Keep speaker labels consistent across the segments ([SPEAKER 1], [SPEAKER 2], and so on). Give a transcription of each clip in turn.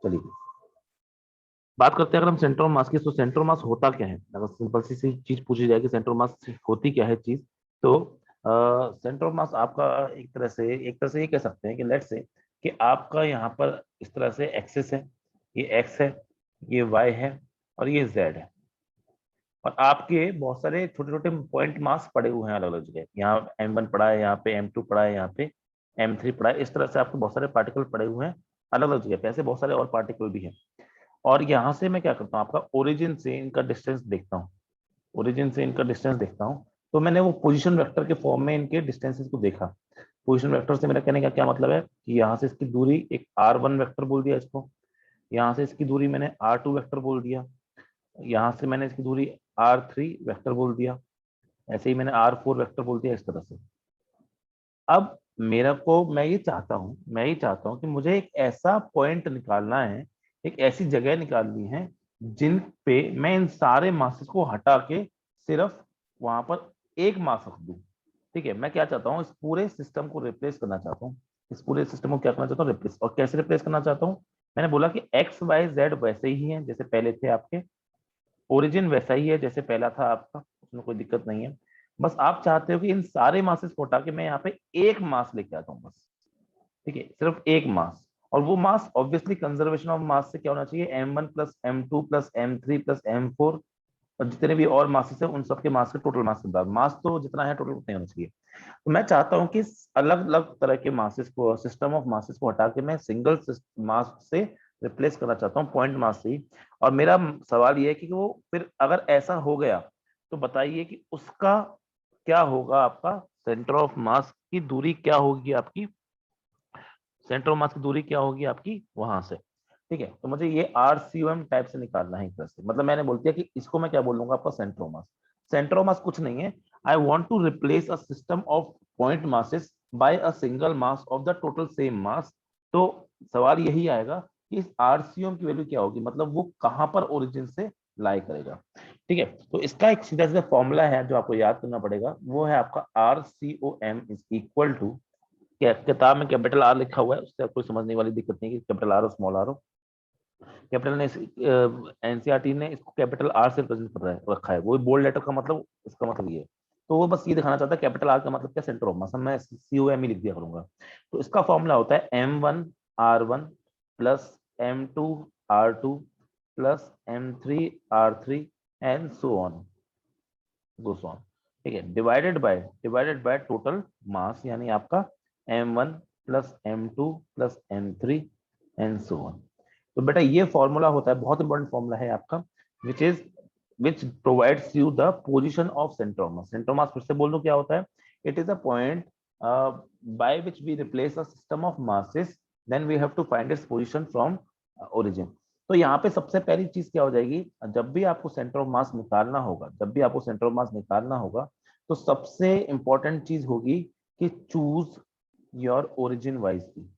[SPEAKER 1] चलिए बात करते हैं अगर हम सेंटर ऑफ मास की, तो सेंटर ऑफ मास होता क्या है। अगर सिंपल सी चीज पूछी जाए कि सेंटर ऑफ मास होती क्या है चीज, तो सेंटर ऑफ मास आपका एक तरह से ये कह सकते हैं कि लेट्स से कि आपका यहाँ पर इस तरह से एक्सिस है, ये एक्स है, ये वाई है और ये जेड है, और आपके बहुत सारे छोटे छोटे पॉइंट मास पड़े हुए हैं अलग अलग जगह। यहाँ M1 पड़ा है, यहाँ पे M2 पड़ा है, यहाँ पे M3 पड़ा है। इस तरह से आपके बहुत सारे पार्टिकल पड़े हुए हैं अलग अलग जगह पे, ऐसे बहुत सारे और पार्टिकल भी हैं। और यहाँ से मैं क्या करता हूँ, आपका ओरिजिन से इनका डिस्टेंस देखता हूँ। ओरिजिन से इनका डिस्टेंस देखता हूँ, तो मैंने वो पोजीशन वेक्टर के फॉर्म में इनके डिस्टेंसेस को देखा। पोजीशन वेक्टर से मेरा कहने का क्या मतलब है कि यहाँ से इसकी दूरी एक R1 वेक्टर बोल दिया इसको, यहाँ से इसकी दूरी मैंने R2 वेक्टर बोल दिया, यहाँ से मैंने इसकी दूरी R3 वेक्टर बोल दिया, ऐसे ही मैंने R4 वेक्टर बोल दिया, इस तरह से। अब मेरा को मैं ये चाहता हूँ कि मुझे एक ऐसा पॉइंट निकालना है, एक ऐसी जगह निकालनी है जिन पे मैं इन सारे मासेस को हटा के सिर्फ वहां पर एक मास रख दूं। ठीक है, मैं क्या चाहता हूँ, इस पूरे सिस्टम को रिप्लेस करना चाहता हूँ। इस पूरे सिस्टम को क्या करना चाहता हूँ, रिप्लेस। और कैसे रिप्लेस करना चाहता हूँ, मैंने बोला कि एक्स वाई जेड वैसे ही हैं जैसे पहले थे आपके, ओरिजिन वैसा ही है जैसे पहला था आपका, उसमें कोई दिक्कत नहीं है। बस आप चाहते हो कि इन सारे मासेस को हटा के मैं यहाँ पे एक मास लेके आता हूँ बस। ठीक है, सिर्फ एक मास। और वो मास ऑब्वियसली कंजर्वेशन ऑफ मास से क्या होना चाहिए, M1 plus M2 plus M3 plus M4, और जितने भी और मासेस है उन सबके मास के टोटल मास के बाद, मास तो जितना है टोटल उतना होना चाहिए। तो मैं चाहता हूँ कि अलग अलग तरह के मासेस को, सिस्टम ऑफ मासेस को हटा के मैं सिंगल मास से रिप्लेस करना चाहता हूँ, पॉइंट मास से ही। और मेरा सवाल ये है कि वो फिर अगर ऐसा हो गया तो बताइए कि उसका क्या होगा, आपका सेंटर ऑफ मास की दूरी क्या होगी आपकी, सेंटर ऑफ मास की दूरी क्या होगी आपकी वहां से। ठीक है, तो मुझे ये RCOM टाइप से निकालना है एक तरह से। मतलब मैंने बोल दिया कि इसको मैं क्या बोलूंगा, आपका centre of mass. Centre of mass कुछ नहीं है, I want to replace a system of point masses by a single mass of the total same mass. तो सवाल यही आएगा कि इस RCOM की वैल्यू क्या होगी, मतलब वो कहां पर ओरिजिन से लाई करेगा। ठीक है, तो इसका एक सीधा सीधा फॉर्मूला है जो आपको याद करना पड़ेगा, वो है आपका RCOM इज इक्वल टू, किताब में कैपिटल आर लिखा हुआ है, उससे कोई समझने वाली दिक्कत नहीं कि कैपिटल आर और स्मॉल आर हो। कैपिटल ने एनसीईआरटी ने इसको कैपिटल आर से प्रेजेंट कर रखा है, वो बोल्ड लेटर का मतलब, इसका मतलब ये है। तो वो बस ये दिखाना चाहता है कैपिटल आर का मतलब क्या, सेंटर ऑफ मास। मैं COM ही लिख दिया करूंगा। तो इसका फॉर्मूला होता है M1 R1 plus M2 R2 plus M3 R3 and so on, goes on. ठीक है, डिवाइडेड बाय टोटल मास, यानी आपका M1 plus M2 plus M3 and so on. तो बेटा ये फॉर्मूला होता है, बहुत इंपॉर्टेंट फॉर्मूला है आपका, which provides you the position of centre of mass. Centre of mass फिर से बोल दो क्या होता है, it is a point by which we replace a system of masses, then we have to find its position from origin. तो यहाँ पे सबसे पहली चीज क्या हो जाएगी, जब भी आपको सेंटर ऑफ मास निकालना होगा, तो सबसे इंपॉर्टेंट चीज होगी कि choose your origin wisely.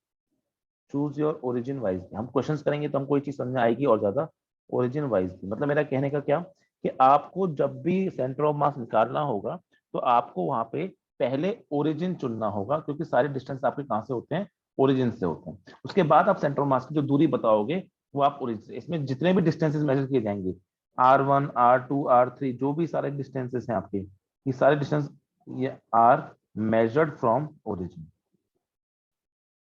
[SPEAKER 1] Choose your origin wisely, हम क्वेश्चंस करेंगे तो हमको ये चीज समझ में आएगी और ज्यादा। ओरिजिन वाइजली मतलब मेरा कहने का क्या, कि आपको जब भी सेंटर ऑफ मास निकालना होगा तो आपको वहां पे पहले ओरिजिन चुनना होगा, क्योंकि सारे डिस्टेंस आपके कहाँ से होते हैं, ओरिजिन से होते हैं। उसके बाद आप सेंटर ऑफ मास की जो दूरी बताओगे वो आप ओरिजिन से, इसमें जितने भी डिस्टेंसेस मेजर किए जाएंगे, R1 R2 R3 जो भी सारे डिस्टेंसेस हैं आपके, ये सारे डिस्टेंस ये are measured from origin.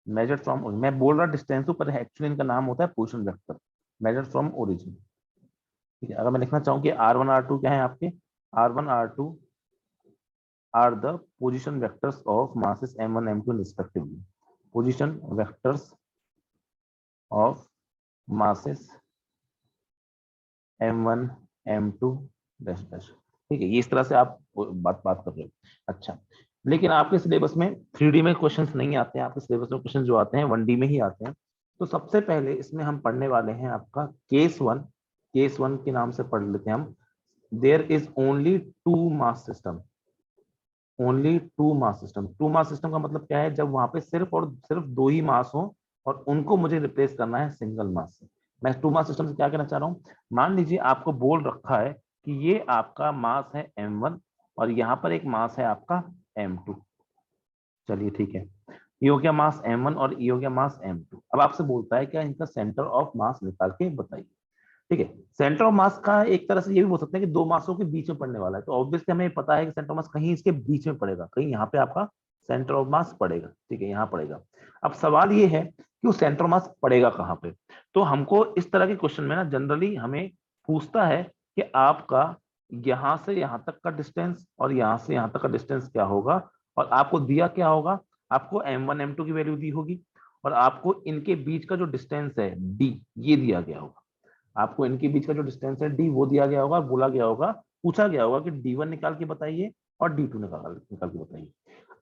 [SPEAKER 1] Measured from origin मैं बोल रहा डिस्टेंस पर, एक्चुअली इनका नाम होता है position vector, measured from origin. ठीक है, अगर मैं लिखना चाहूँ कि R1 R2 क्या है आपके, R1 R2 are the position vectors of masses M1 M2 respectively. Position vectors of masses M1 M2 dash dash. ठीक है, ये इस तरह से आप बात बात कर रहे हो। अच्छा, लेकिन आपके सिलेबस में 3D में क्वेश्चंस नहीं आते हैं, आपके सिलेबस में क्वेश्चन जो आते हैं 1D में ही आते हैं। तो सबसे पहले इसमें हम पढ़ने वाले हैं आपका केस वन के नाम से पढ़ लेते हैं हम। There is only two mass system, only two mass system का मतलब क्या है, जब वहां पे सिर्फ और सिर्फ दो ही मास हो और उनको मुझे रिप्लेस करना है सिंगल मास से। मैं टू मास सिस्टम से क्या कहना चाह रहा हूँ, मान लीजिए आपको बोल रखा है कि ये आपका मास है M1 और यहाँ पर एक मास है आपका M2। चलिए ठीक है, ये हो गया मास m1 और ये हो गया मास m2। अब आपसे बोलता है क्या इनका सेंटर ऑफ मास निकाल के बताइए। ठीक है, सेंटर ऑफ मास का एक तरह से ये भी बोल सकते हैं कि दो मासों के बीच में पड़ने वाला है, तो ऑब्वियसली हमें पता है कि सेंटर ऑफ मास कहीं इसके बीच में पड़ेगा, कहीं यहाँ पे आपका सेंटर ऑफ मास पड़ेगा। ठीक है, यहाँ पड़ेगा। अब सवाल ये है कि वो सेंटर ऑफ मास पड़ेगा कहाँ पे। तो हमको इस तरह के क्वेश्चन में ना जनरली हमें पूछता है कि आपका यहाँ से यहाँ तक का डिस्टेंस और यहाँ से यहाँ तक का डिस्टेंस क्या होगा, और आपको दिया क्या होगा, आपको m1 m2 की वैल्यू दी होगी, और आपको इनके बीच का जो डिस्टेंस है d ये दिया गया होगा। आपको इनके बीच का जो डिस्टेंस है d वो दिया गया होगा, बोला गया होगा, पूछा गया होगा कि d1 निकाल के बताइए और d2 निकाल निकाल के बताइए।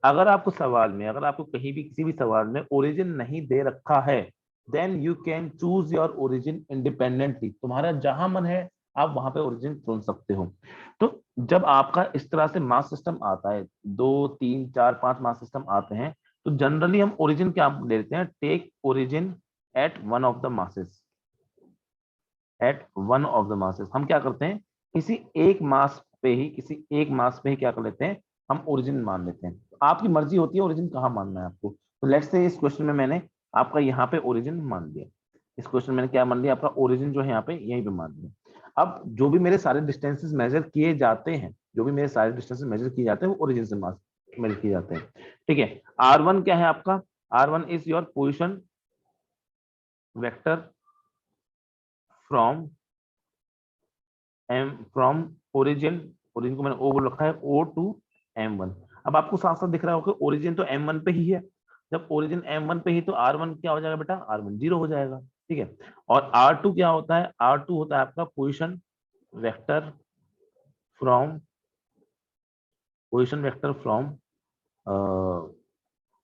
[SPEAKER 1] अगर आपको सवाल में, अगर आपको कहीं भी किसी भी सवाल में ओरिजिन नहीं दे रखा है, then you can choose your origin independently. तुम्हारा जहां मन है आप वहां पे ओरिजिन चुन सकते हो। तो जब आपका इस तरह से मास सिस्टम आता है, 2 3 4 5 मास सिस्टम आते हैं, तो जनरली हम ओरिजिन क्या लेते हैं, take origin at one of the masses, at one of the masses. हम क्या करते हैं, किसी एक मास पे ही, किसी एक मास पे ही क्या कर लेते हैं, हम ओरिजिन मान लेते हैं। तो आपकी मर्जी होती है ओरिजिन कहाँ मानना है आपको। तो लेट्स से इस क्वेश्चन में मैंने आपका यहाँ पे ओरिजिन मान लिया, इस क्वेश्चन में मैंने क्या मान लिया, आपका ओरिजिन जो है यहाँ पे यहीं पे मान लिया। अब जो भी मेरे सारे डिस्टेंसेस मेजर किए जाते हैं, जो भी मेरे सारे डिस्टेंसेस मेजर किए जाते हैं वो ओरिजिन से मेजर किए जाते हैं। ठीक है, R1 क्या है आपका, R1 is your position vector from from origin, origin को मैंने ओ बोल रखा है, O टू M1। अब आपको साफ साफ दिख रहा होगा ओरिजिन तो M1 पे ही है, जब ओरिजिन M1 पे ही तो R1 क्या हो जाएगा बेटा, R1 0 हो जाएगा। ठीक है, और R2 क्या होता है, R2 होता है आपका position vector from, position vector from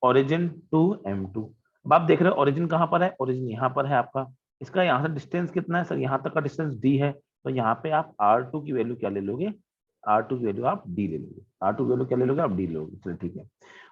[SPEAKER 1] origin to M2। अब आप देख रहे हो ओरिजिन कहाँ पर है, ओरिजिन यहाँ पर है आपका। इसका यहाँ से डिस्टेंस कितना है सर, यहाँ तक का डिस्टेंस d है, तो यहाँ पे आप R2 की वैल्यू क्या ले लोगे, R2 की वैल्यू आप d ले लोगे, R2 की वैल्यू क्या ले लोगे, आप d ले लोगे। चलिए ठीक है,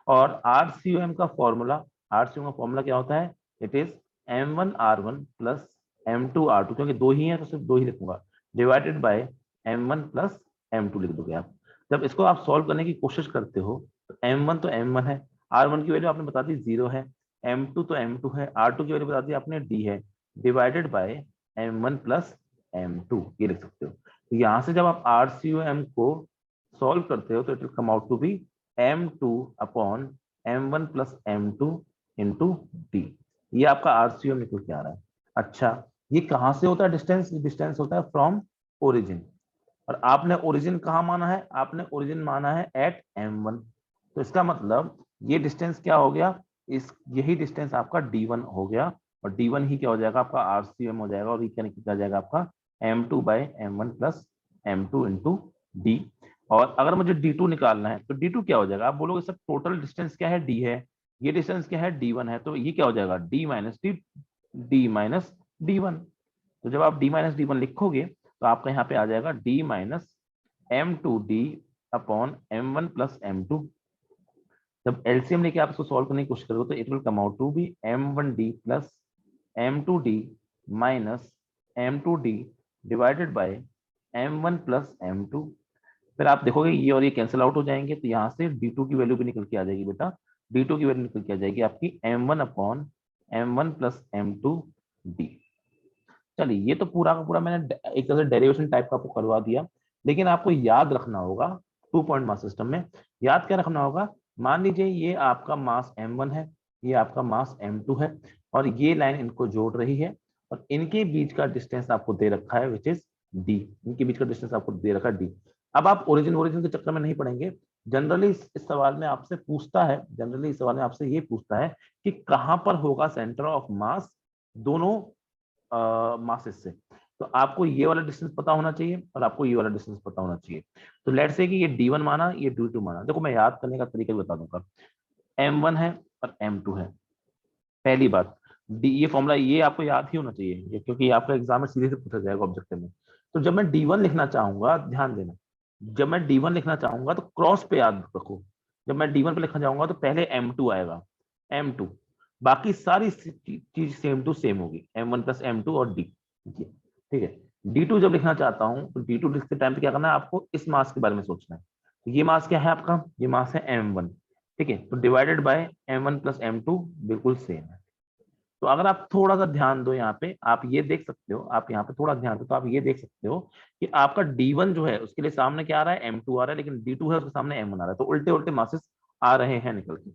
[SPEAKER 1] और RCOM का फॉर्मूला, RCOM का फॉर्मूला क्या होता है, it is M1R1 plus M2R2, क्योंकि दो ही है तो सिर्फ दो ही लिखूंगा, divided by M1 plus M2 लिख दोगे आप। जब इसको आप सॉल्व करने की कोशिश करते हो तो M1 तो M1 है, R1 की वैल्यू आपने बता दी 0 है, M2 तो M2 है, R2 की वैल्यू बता दी आपने d है, divided by M1 plus M2 ये लिख सकते हो। तो यहाँ से जब आप RCOM को सॉल्व करते हो तो it will come out to be M2 upon M1 plus M2 into d। ये आपका RCOM निकल के आ रहा है। अच्छा, ये कहाँ से होता है डिस्टेंस, डिस्टेंस होता है फ्रॉम ओरिजिन, और आपने ओरिजिन कहाँ माना है, आपने ओरिजिन माना है एट M1। तो इसका मतलब ये डिस्टेंस क्या हो गया, इस यही डिस्टेंस आपका D1 हो गया, और D1 ही क्या हो जाएगा आपका RCM हो जाएगा, और ये क्या निकल जाएगा आपका M2 by M1 plus M2 into D। और अगर मुझे D2 निकालना है तो D2 क्या हो जाएगा, आप बोलोगे सर टोटल डिस्टेंस क्या है, D है, ये डिस्टेंस क्या है, D1 है, तो ये क्या हो जाएगा D माइनस D1। तो जब आप D माइनस D1 लिखोगे तो आपका यहाँ पे आ जाएगा D minus M2D upon M1 plus M2। जब एलसीएम लेके आप इसको सॉल्व करने की कोशिश करोगे तो it will come out to be M1D plus M2D minus M2D divided by M1 plus M2। फिर आप देखोगे ये और ये कैंसिल आउट हो जाएंगे, तो यहाँ से D2 की वैल्यू भी निकल के आ जाएगी बेटा, D2 की वैल्यू निकल के आ जाएगी आपकी M1 upon M1 plus M2D। चलिए ये तो पूरा का पूरा मैंने एक तरह से डेरिवेशन टाइप का आपको करवा दिया, लेकिन आपको याद रखना होगा 2 पॉइंट मास सिस्टम में, याद क्या रखना होगा, मान लीजिए ये आपका मास M1 है, ये आपका मास M2 है, और ये लाइन इनको जोड़ रही है, और इनके बीच का डिस्टेंस आपको दे रखा है विच इज d, इनके बीच का डिस्टेंस आपको दे रखा है d। अब आप ओरिजिन ओरिजिन के चक्कर में नहीं पड़ेंगे, जनरली इस सवाल में आपसे पूछता है, जनरली इस सवाल में आपसे ये पूछता है कि कहां पर होगा सेंटर ऑफ मास दोनों मासेस से। तो आपको ये वाला डिस्टेंस पता होना चाहिए और आपको ये वाला डिस्टेंस पता होना चाहिए। तो लेट्स से कि ये D1 माना, ये D2 माना। देखो मैं याद करने का तरीका बता दूंगा, M1 है और M2 है। पहली बात, डी ये फॉर्मूला ये आपको याद ही होना चाहिए, क्योंकि आपका एग्जाम में सीधे से पूछा जाएगा ऑब्जेक्टिव में। तो जब मैं D1 लिखना चाहूंगा, ध्यान देना, जब मैं D1 लिखना चाहूंगा तो क्रॉस पे याद रखो, जब मैं D1 पे लिखना चाहूंगा तो पहले M2 आएगा, M2, बाकी सारी चीज सेम टू सेम होगी, M1 प्लस M2 और D। ठीक है, D2 जब लिखना चाहता हूं तो D2 लिखते टाइम पे क्या करना है, आपको इस मास के बारे में सोचना है। तो ये मास क्या है आपका, ये मास है M1, ठीक है। तो divided by m1 plus m2 बिल्कुल सेम है। तो अगर आप थोड़ा सा ध्यान दो यहाँ पे, आप ये देख सकते हो, आप यहाँ पे थोड़ा ध्यान दो तो आप ये देख सकते हो कि आपका D1 जो है उसके लिए सामने क्या आ रहा है, M2 आ रहा है, लेकिन D2 है उसके सामने M1 आ रहा है, तो उल्टे उल्टे मासेस आ रहे हैं निकल के।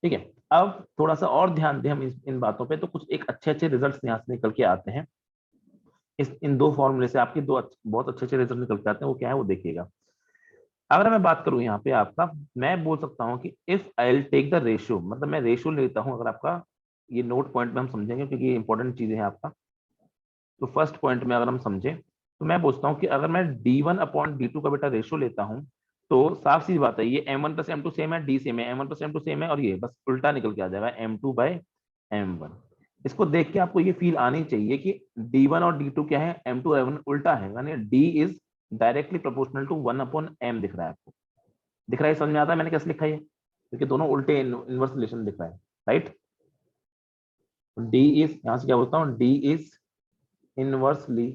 [SPEAKER 1] ठीक है। अब थोड़ा सा और ध्यान दें हम इन बातों पे, तो कुछ एक अच्छे अच्छे रिजल्ट यहाँ से निकल के आते हैं। इस इन दो फॉर्मूले से आपके बहुत अच्छे अच्छे रिजल्ट निकल के आते हैं। वो क्या है वो देखिएगा। अगर मैं बात करूं यहाँ पे आपका, मैं बोल सकता हूँ कि if I will take the ratio, मतलब मैं रेशियो लेता हूँ, अगर आपका ये नोट पॉइंट में हम समझेंगे क्योंकि ये इंपॉर्टेंट चीजें हैं आपका। तो फर्स्ट पॉइंट में अगर हम समझें तो मैं पूछता हूँ कि अगर मैं D1 अपॉन D2 का बेटा रेशियो लेता हूँ, तो साफ सी बात है, ये M1 प्लस M2 सेम है, D सेम है, M1 प्लस M2 सेम है, और ये बस उल्टा निकल के आ जाएगा M2 बाय M1। इसको देख के आपको ये फील आनी चाहिए कि D1 और D2 क्या है, M2 और M1 उल्टा है, यानी D is directly proportional to 1 upon M दिख रहा है आपको। दिख रहा है, समझ में आता है मैंने कैसे लिखा है, क्योंकि दोनों उल्टे इनवर्स रिलेशन दिख रहा है, राइट। डी इज, यहां से क्या बोलता हूँ, D is inversely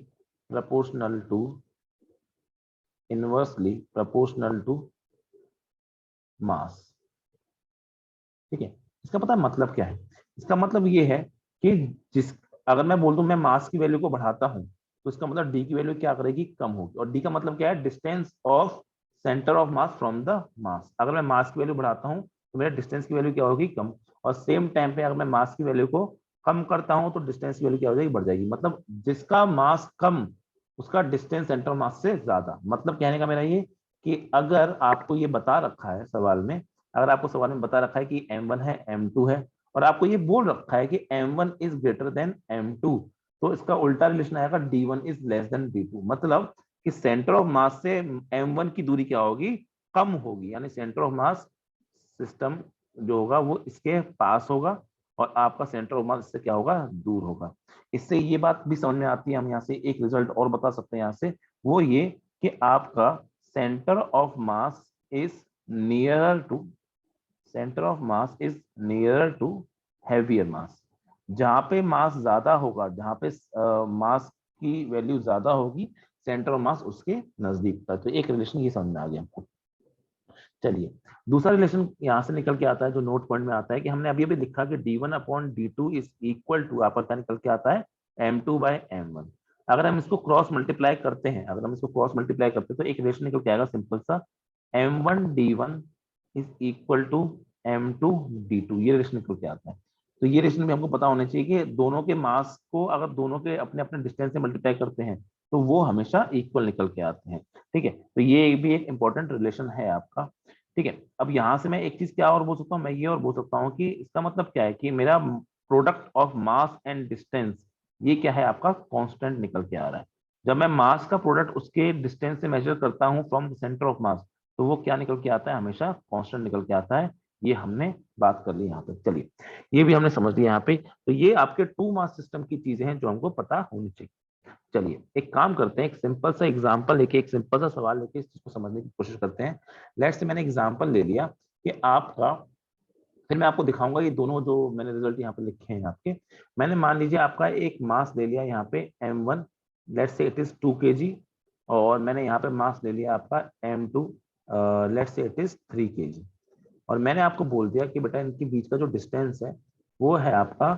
[SPEAKER 1] proportional to inversely proportional to mass। ठीक है। इसका पता है मतलब क्या है, इसका मतलब ये है कि जिस, अगर मैं बोल दूं मैं मास की वैल्यू को बढ़ाता हूं, तो इसका मतलब डी की वैल्यू क्या करेगी, कम होगी। और डी का मतलब क्या है, distance of centre of mass from the mass. अगर मैं मास की वैल्यू बढ़ाता हूं तो मेरा डिस्टेंस की वैल्यू क्या होगी, कम। और सेम टाइम पे अगर मैं मास की वैल्यू को कम करता हूं तो डिस्टेंस की वैल्यू क्या हो जाएगी, बढ़ जाएगी। मतलब जिसका मास कम उसका डिस्टेंस सेंटर मास से ज्यादा। मतलब कहने का मेरा ये कि अगर आपको ये बता रखा है सवाल में, अगर आपको सवाल में बता रखा है कि M1 है, M2 है, और आपको ये बोल रखा है कि M1 is greater than M2, तो इसका उल्टा रिलेशन आएगा D1 is less than D2। मतलब कि सेंटर ऑफ मास से M1 की दूरी क्या होगी, कम होगी, यानी सेंटर ऑफ मास सिस्टम जो होगा वो इसके पास होगा, और आपका सेंटर ऑफ मास इससे क्या होगा, दूर होगा। इससे ये बात भी समझ में आती है, हम यहाँ से एक रिजल्ट और बता सकते हैं यहाँ से, वो ये कि आपका centre of mass is nearer to, centre of mass is nearer to heavier mass. जहां पे मास ज्यादा होगा, जहां पे मास की वैल्यू ज्यादा होगी, सेंटर ऑफ मास उसके नजदीक था। तो एक रिलेशन ये समझ में आ गया हमको। चलिए, दूसरा रिलेशन यहां से निकल के आता है जो नोट पॉइंट में आता है, कि हमने अभी अभी लिखा कि D1 upon D2 is equal to, आपका क्या निकल के आता है, M2 बाय M1। अगर हम इसको क्रॉस मल्टीप्लाई करते हैं, अगर हम इसको क्रॉस मल्टीप्लाई करते हैं तो एक रिलेशन निकल के आएगा सिंपल सा, M1 D1 is equal to M2 D2। ये रिलेशन निकल के आता है। तो ये रिलेशन भी हमको पता होना चाहिए कि दोनों के मास को अगर दोनों के अपने अपने डिस्टेंस से मल्टीप्लाई करते हैं तो वो हमेशा इक्वल निकल के आते हैं। ठीक है। तो ये भी एक इंपॉर्टेंट रिलेशन है आपका। ठीक है। अब यहां से मैं एक चीज क्या और बोल सकता हूँ, मैं ये और बोल सकता हूँ कि इसका मतलब क्या है कि मेरा product of mass and distance, ये क्या है आपका, कांस्टेंट निकल के आ रहा है। जब मैं मास का प्रोडक्ट उसके डिस्टेंस से मेजर करता हूँ फ्रॉम द सेंटर ऑफ मास, तो वो क्या निकल के आता है, हमेशा कांस्टेंट निकल के आता है। ये हमने बात कर ली यहाँ पे। चलिए, ये भी हमने समझ लिया यहाँ पे। तो ये आपके टू मास सिस्टम की चीजें हैं जो हमको पता होनी चाहिए। चलिए, एक काम करते हैं, एक सिंपल सा एग्जांपल लेके, एक सिंपल सा सवाल लेके इस चीज को समझने की कोशिश करते हैं। लेट्स से मैंने एग्जांपल ले लिया कि आपका, फिर मैं आपको दिखाऊंगा ये दोनों जो मैंने रिजल्ट यहाँ पे लिखे हैं आपके। मैंने मान लीजिए आपका एक मास ले लिया यहाँ पे M1, let's say it is 2 kg, और मैंने यहाँ पे मास ले लिया आपका M2, let's say it is 3 kg। और मैंने आपको बोल दिया कि बेटा इनके बीच का जो डिस्टेंस है वो है आपका,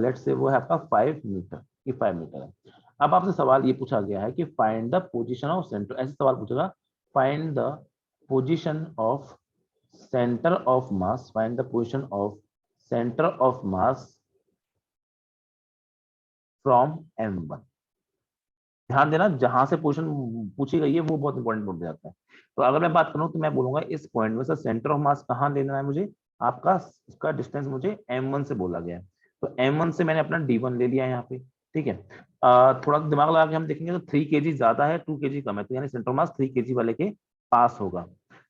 [SPEAKER 1] लेट्स से वो है आपका 5 मीटर, ये 5 मीटर है। अब आपसे सवाल ये पूछा गया है कि find the position of centre, ऐसे सवाल पूछेगा, find the position of centre of mass, find the position of centre of mass from M1। ध्यान देना, जहां से पोजीशन पूछी गई है वो बहुत इंपॉर्टेंट हो जाता है। तो अगर मैं बात करूं तो मैं बोलूंगा इस पॉइंट में से सेंटर ऑफ मास कहाँ लेना है मुझे, आपका उसका डिस्टेंस मुझे M1 से बोला गया है। तो M1 से मैंने अपना D1 ले लिया है यहाँ पे। ठीक है। थोड़ा दिमाग लगा के हम देखेंगे तो 3 kg ज्यादा है, 2 kg कम है, तो यानी सेंटर ऑफ मास 3 kg वाले के पास होगा।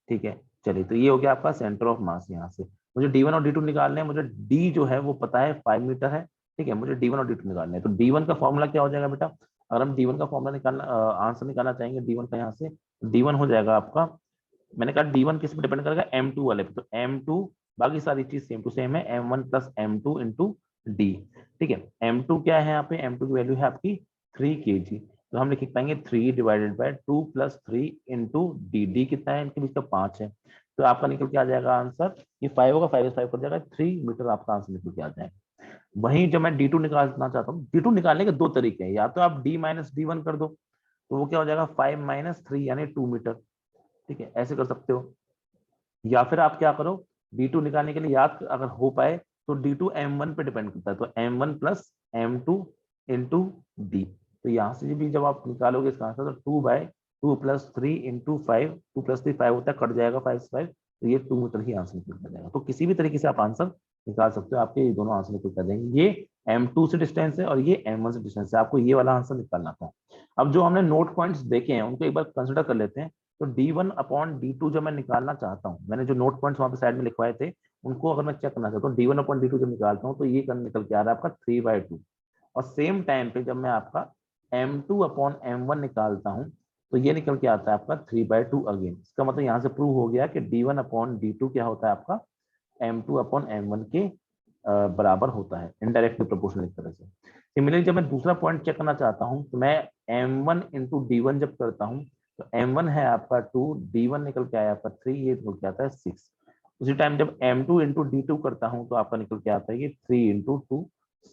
[SPEAKER 1] ठीक है। चलिए, तो ये हो गया आपका सेंटर ऑफ मास। यहाँ से मुझे D1 और D2 निकालने हैं। मुझे D जो है वो पता है 5 मीटर है। ठीक है। मुझे D1 और D2 निकालने हैं। तो D1 का फॉर्मूला क्या हो जाएगा बेटा, अगर हम D1 का फॉर्मूला निकालना, आंसर निकालना चाहेंगे D1 का, यहाँ से D1 हो जाएगा आपका, मैंने कहा D1 किस पे डिपेंड करेगा, M2 वाले पे। तो M2, बाकी सारी चीज सेम टू सेम है, M1 plus M2 into D। ठीक है। M2 क्या है, यहाँ पे M2 की वैल्यू है आपकी 3 kg। तो हम लिख पाएंगे 3 divided by 2 plus 3 into D। D कितना है, इनके बीच का 5 है। तो आपका निकल के आ जाएगा आंसर, ये 5 होगा, 5 5 कर जाएगा 3 मीटर, आपका आंसर निकल के आ जाएगा। वहीं जब मैं D2 निकालना चाहता हूँ, D2 निकालने के दो तरीके हैं, या तो आप D माइनस D1 कर दो, तो वो क्या हो जाएगा 5 माइनस 3 यानी 2 मीटर, ठीक है, ऐसे कर सकते हो। या फिर आप क्या करो, D2 निकालने के लिए याद अगर हो पाए तो D2 M1 पे डिपेंड करता है, तो M1 plus M2 into D. तो यहाँ से भी जब आप निकालोगे इसका आंसर, तो 2/2 प्लस 3 इंटू 5, 2 प्लस 3 5 होता है, कट जाएगा 5 से 5, तो ये 2 मीटर ही आंसर निकल जाएगा। तो किसी भी तरीके से आप आंसर निकाल सकते हो, आपके ये दोनों आंसर निकल कर देंगे। ये M2 से डिस्टेंस है और ये M1 से डिस्टेंस है, आपको ये वाला आंसर निकालना था। अब जो हमने नोट पॉइंट्स देखे हैं उनको एक बार कंसिडर कर लेते हैं। तो D1/D2 जब मैं निकालना चाहता हूँ, मैंने जो नोट पॉइंट्स वहां पे साइड में लिखवाए थे उनको अगर मैं चेक करना चाहता हूँ, D1/D2 जब निकालता हूँ तो ये निकल के आ रहा है आपका 3/2। और सेम टाइम पे जब मैं आपका M2/M1 निकालता हूँ तो ये निकल के आता है आपका 3/2 अगेन। इसका मतलब यहाँ से प्रूव हो गया कि D1/D2 क्या होता है आपका M2/M1 के बराबर होता है, इनडायरेक्टली प्रोपोर्शनल एक तरह से। सिमिलरली जब मैं दूसरा पॉइंट चेक करना चाहता हूँ तो मैं M1 इंटू D1 जब करता हूँ, तो M1 है आपका 2, D1 निकल के आया आपका 3, ये निकल के आता है 6। उसी टाइम जब M2 इंटू D2 करता हूँ तो आपका निकल के आता है ये 3 इंटू 2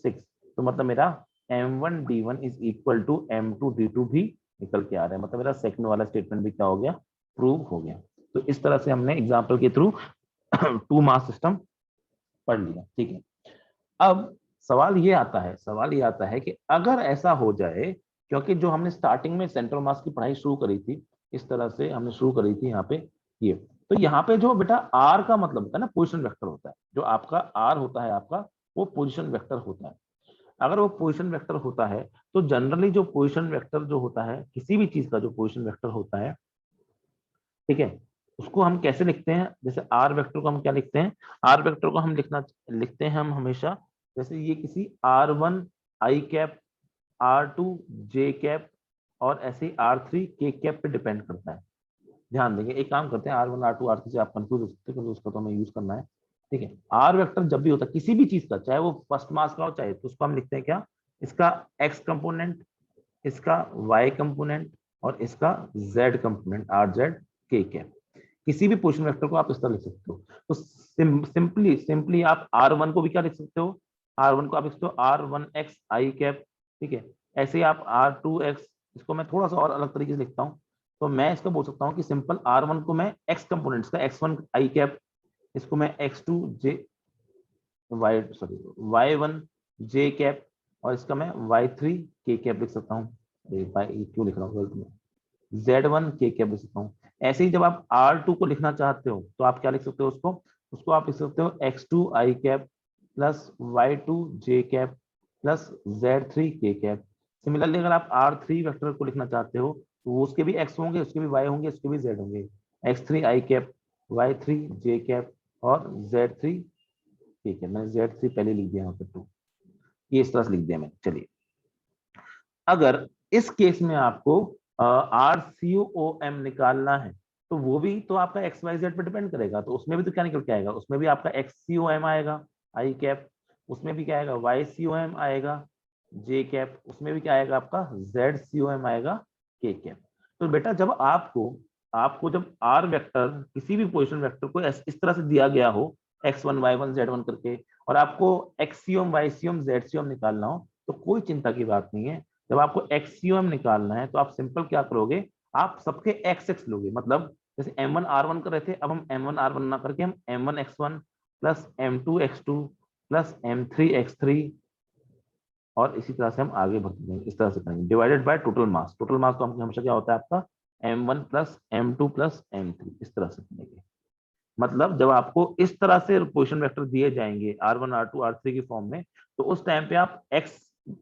[SPEAKER 1] 6। तो मतलब मेरा M1D1 is equal to M2D2 भी निकल के आ रहा है, मतलब मेरा सेकंड वाला स्टेटमेंट भी क्या हो गया, प्रूव हो गया। तो इस तरह से हमने एग्जाम्पल के थ्रू टू मास सिस्टम पढ़ लिया, ठीक है। अब सवाल ये आता है कि अगर ऐसा हो जाए, क्योंकि जो हमने स्टार्टिंग में सेंट्रल मास की पढ़ाई शुरू करी थी, इस तरह से हमने शुरू करी थी यहाँ पे ये, तो यहाँ पे जो बेटा आर का मतलब होता है ना, पोजिशन वेक्टर होता है, जो आपका आर होता है आपका, वो पोजिशन वेक्टर होता है। अगर वो पोजिशन वेक्टर होता है तो जनरली जो पोजिशन वेक्टर जो होता है, किसी भी चीज का जो पोजिशन वेक्टर होता है, ठीक है, उसको हम कैसे लिखते हैं, जैसे आर वेक्टर को हम क्या लिखते हैं, आर वेक्टर को हम लिखते हैं हम हमेशा, जैसे ये किसी R1 आई कैप, R2 जे कैप, और ऐसे R3 के कैप पे डिपेंड करता है। ध्यान देंगे, एक काम करते हैं, R1 R2 R3 से आप कंफ्यूज हो सकते हैं, उसका तो हमें यूज करना है, ठीक है। आर वेक्टर जब भी होता है किसी भी चीज का, चाहे वो फर्स्ट मास का हो, चाहे, तो उसको हम लिखते हैं क्या, इसका एक्स कंपोनेंट, इसका वाई कंपोनेंट, और इसका जेड कंपोनेंट, आर जेड के कैप। किसी भी पोजिशन वेक्टर को आप इस तरह लिख सकते हो। तो सिंपली आप R1 को भी क्या लिख सकते हो, R1 को आप लिख सकते हो R1x आई कैप, ठीक है। ऐसे ही आप R2x, इसको मैं थोड़ा सा और अलग तरीके से लिखता हूँ, तो मैं इसको बोल सकता हूँ कि सिंपल R1 को मैं x कंपोनेंट्स का x1 आई कैप, इसको मैं x2 जे वाई सॉरी y1 जे कैप, और इसका मैं y3 के कैप लिख सकता हूँ। क्यों लिख रहा हूँ गलत में, Z1 के कैप लिख सकता हूँ। ऐसे ही जब आप R2 को लिखना चाहते हो तो आप क्या लिख सकते हो, उसको उसको आप लिख सकते हो x2 आई कैप प्लस y2 जे कैप प्लस Z3 के कैप। सिमिलरली अगर आप R3 वेक्टर को लिखना चाहते हो तो उसके भी x होंगे, उसके भी y होंगे, उसके भी z होंगे, x3 आई कैप, y3 जे कैप, और Z3 के कैप। मैंने Z3 पहले लिख दिया यहाँ पे 2, ये इस तरह से लिख दिया मैंने। चलिए, अगर इस केस में आपको RCOM निकालना है तो वो भी तो आपका XYZ पे डिपेंड करेगा, तो उसमें भी तो क्या निकल के आएगा, उसमें भी आपका XCOM आएगा आई कैप, उसमें भी क्या आएगा YCOM आएगा जे कैप, उसमें भी क्या आएगा आपका ZCOM आएगा के कैप। तो बेटा जब आपको आपको जब आर वेक्टर किसी भी पोजिशन वेक्टर को इस तरह से दिया गया हो, X1 Y1 Z1 करके, और आपको XCOM YCOM ZCOM निकालना हो, तो कोई चिंता की बात नहीं है। जब आपको XCOM निकालना है तो आप सिंपल क्या करोगे, आप सबके एक्स एक्स लोगे, मतलब जैसे M1 R1 कर रहे थे, अब हम M1 R1 ना करके हम M1 X1 plus M2 X2 plus M3 X3, और इसी तरह से हम आगे बढ़ते जाएंगे, इस तरह से करेंगे, divided by total mass. Total mass तो हमेशा क्या होता है आपका M1 plus M2 plus M3, इस तरह से करेंगे। मतलब जब आपको इस तरह से पोजिशन वेक्टर दिए जाएंगे R1 R2 R3 की फॉर्म में, तो उस टाइम पे आप x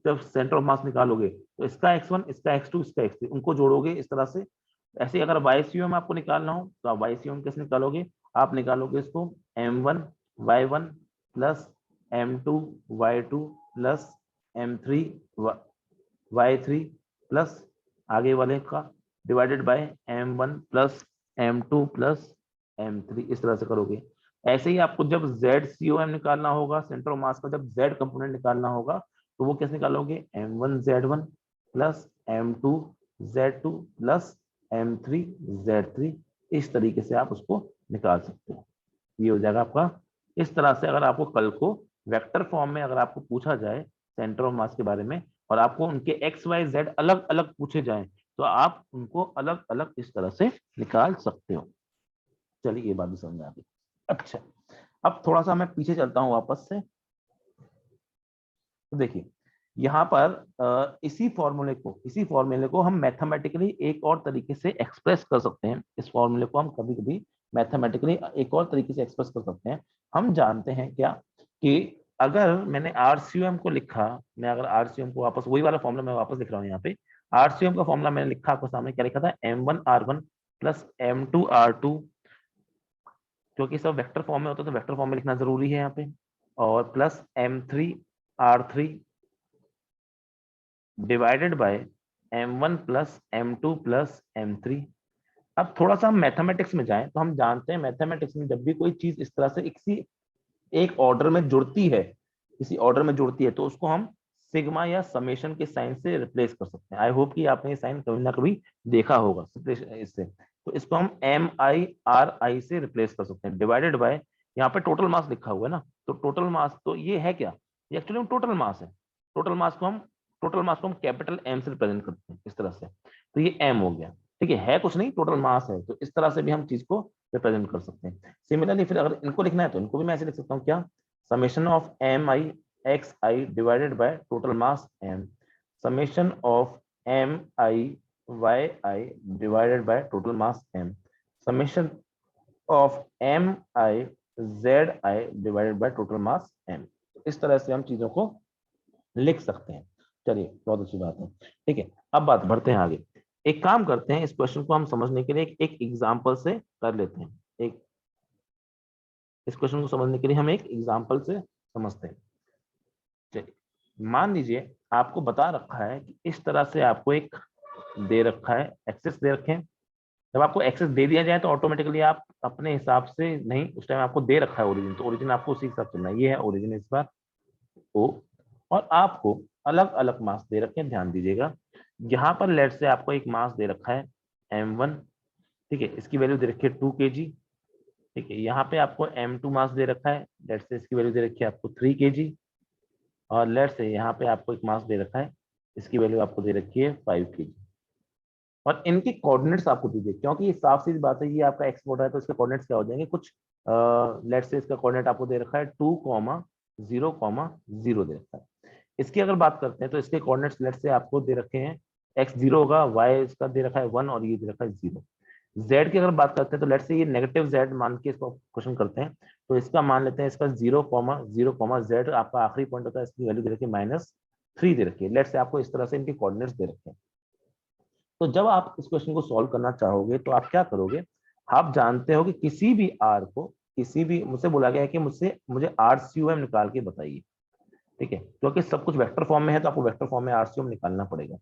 [SPEAKER 1] जब सेंटर ऑफ मास निकालोगे तो इसका x1 इसका x2 इसका x3 उनको जोड़ोगे इस तरह से। ऐसे अगर YCOM आपको निकालना हो तो आप YCOM कैसे निकालोगे, आप निकालोगे इसको M1 Y1 plus M2 Y2 plus M3 Y3 plus आगे वाले का divided by M1 plus M2 plus M3, इस तरह से करोगे। ऐसे ही आपको जब ZCOM निकालना होगा, सेंटर ऑफ मास का जब Z कंपोनेंट निकालना होगा, तो वो कैसे निकालोगे, M1 Z1 plus M2 Z2 plus M3 Z3, इस तरीके से आप उसको निकाल सकते हो। ये हो जाएगा आपका। इस तरह से अगर आपको कल को वेक्टर फॉर्म में अगर आपको पूछा जाए सेंटर ऑफ मास के बारे में और आपको उनके एक्स वाई जेड अलग अलग पूछे जाएं तो आप उनको अलग अलग इस तरह से निकाल सकते हो। चलिए ये बात भी समझ में आ गई। अच्छा, अब थोड़ा सा मैं पीछे चलता हूं वापस से। तो देखिए यहाँ पर इसी फॉर्मूले को हम मैथमेटिकली एक और तरीके से एक्सप्रेस कर सकते हैं। इस फॉर्मूले को हम कभी कभी मैथमेटिकली एक और तरीके से एक्सप्रेस कर सकते हैं। हम जानते हैं क्या कि अगर मैंने आरसीयूएम को लिखा, मैं अगर आरसीयूएम को वापस वही वाला फॉर्मूला मैं वापस लिख रहा हूँ यहाँ पे। आरसीयूएम का फॉर्मूला मैंने लिखा आपको सामने, क्या लिखा था, M1R1 प्लस M2R2, क्योंकि सब वेक्टर फॉर्म में होता है तो वेक्टर फॉर्म में लिखना जरूरी है यहाँ पे, और plus M3R3 divided by M1 plus M2 plus M3। अब थोड़ा सा हम मैथमेटिक्स में जाएं तो हम जानते हैं मैथमेटिक्स में जब भी कोई चीज इस तरह से किसी एक ऑर्डर में जुड़ती है, किसी ऑर्डर में जुड़ती है तो उसको हम सिग्मा या समेशन के साइन से रिप्लेस कर सकते हैं। आई होप कि आपने ये साइन कभी ना कभी देखा होगा इससे। तो इसको हम MIRI से रिप्लेस कर सकते हैं, डिवाइडेड बाय, यहाँ पे टोटल मास लिखा हुआ है ना, तो टोटल मास तो ये है क्या, ये एक्चुअली टोटल मास है। टोटल मास को हम कैपिटल M से रिप्रेजेंट करते हैं इस तरह से, तो ये M हो गया। ठीक है कुछ नहीं, टोटल मास है, तो इस तरह से भी हम चीज को रिप्रेजेंट कर सकते हैं। सिमिलरली फिर अगर इनको लिखना है तो इनको भी मैं ऐसे लिख सकता हूँ, क्या, summation of MIXI divided by total mass M, summation of MIYI divided by total mass M, summation of MIZI divided by total mass M। इस तरह से हम चीजों को लिख सकते हैं। चलिए बहुत अच्छी बात है। ठीक है, अब बात बढ़ते हैं आगे। एक काम करते हैं, इस क्वेश्चन को हम समझने के लिए एक एग्जाम्पल से कर लेते हैं। एक इस क्वेश्चन को समझने के लिए हम एक एग्जाम्पल से समझते हैं। चलिए, मान लीजिए आपको बता रखा है कि इस तरह से आपको एक दे रखा है, एक्सेस दे रखे हैं। जब आपको एक्सेस दे दिया जाए तो ऑटोमेटिकली आप अपने हिसाब से नहीं, उस टाइम आपको दे रखा है ओरिजिन, तो ओरिजिन आपको उसी के साथ चलना है। ये है ओरिजिन इस बार ओ, और आपको अलग अलग मास दे रखे हैं, ध्यान दीजिएगा। यहाँ पर लेट से आपको एक मास दे रखा है M1, ठीक है, इसकी वैल्यू दे रखी है 2 kg। ठीक है, यहाँ पे आपको M2 मास दे रखा है, लेट से इसकी वैल्यू दे रखी है आपको 3 kg, और लेट से यहाँ पे आपको एक मास दे रखा है, इसकी वैल्यू आपको दे रखी है 5 kg, और इनके कोऑर्डिनेट्स आपको दीजिए, क्योंकि ये साफ सीधी बात है, ये आपका एक्सपोर्ट है तो इसके कोऑर्डिनेट्स क्या हो जाएंगे कुछ। लेट से इसका कोऑर्डिनेट आपको दे रखा है 2,0,0 दे रखा है। इसकी अगर बात करते हैं तो इसके कोऑर्डिनेट्स लेट से आपको दे रखे हैं x0 होगा, y इसका दे रखा है 1 और ये दे रखा है 0। z की अगर बात करते हैं तो लेट से ये नेगेटिव z मान के इसको क्वेश्चन करते हैं, तो इसका मान लेते हैं इसका 0,0, z आपका आखिरी पॉइंट होता है, इसकी वैल्यू दे रखी है -3 दे रखी है। लेट से आपको इस तरह से इनके कोऑर्डिनेट्स दे रखे हैं। तो जब आप इस क्वेश्चन को सॉल्व करना चाहोगे तो आप क्या करोगे, आप जानते हो कि किसी भी आर को, किसी भी, मुझसे बोला गया है कि मुझे RCOM निकाल के बताइए। ठीक है, क्योंकि सब कुछ वेक्टर फॉर्म में है तो आपको वेक्टर फॉर्म में RCOM निकालना पड़ेगा।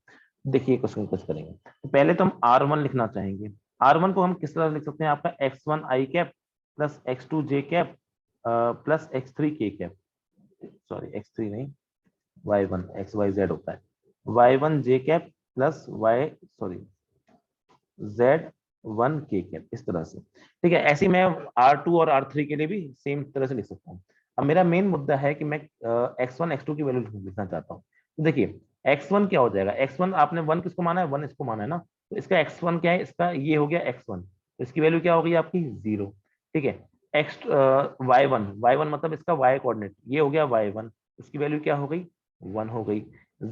[SPEAKER 1] देखिए क्वेश्चन कैसे करेंगे। तो पहले तो हम R1 लिखना चाहेंगे। R1 को हम किस तरह लिख सकते हैं, आपका x1 i cap plus x2 j cap plus x3 k cap, sorry x3 नहीं, y1 xyz होता है, y1 j cap plus z1 k cap, इस तरह से। ठीक है, ऐसे मैं R2 और R3 के लिए भी सेम तरह से लिख सकता हूँ। अब मेरा मेन मुद्दा है कि मैं x1 x2 की वैल्यू लिखना चाहता हूँ। तो देखिए x1 क्या हो जाएगा, x1 आपने 1 किसको माना है, 1 इसको माना है ना, तो इसका x1 क्या है, इसका ये हो गया x1, तो इसकी वैल्यू क्या हो गई आपकी 0। ठीक है, y1 मतलब इसका y कोऑर्डिनेट, ये हो गया y1, इसकी वैल्यू क्या हो गई 1 हो गई।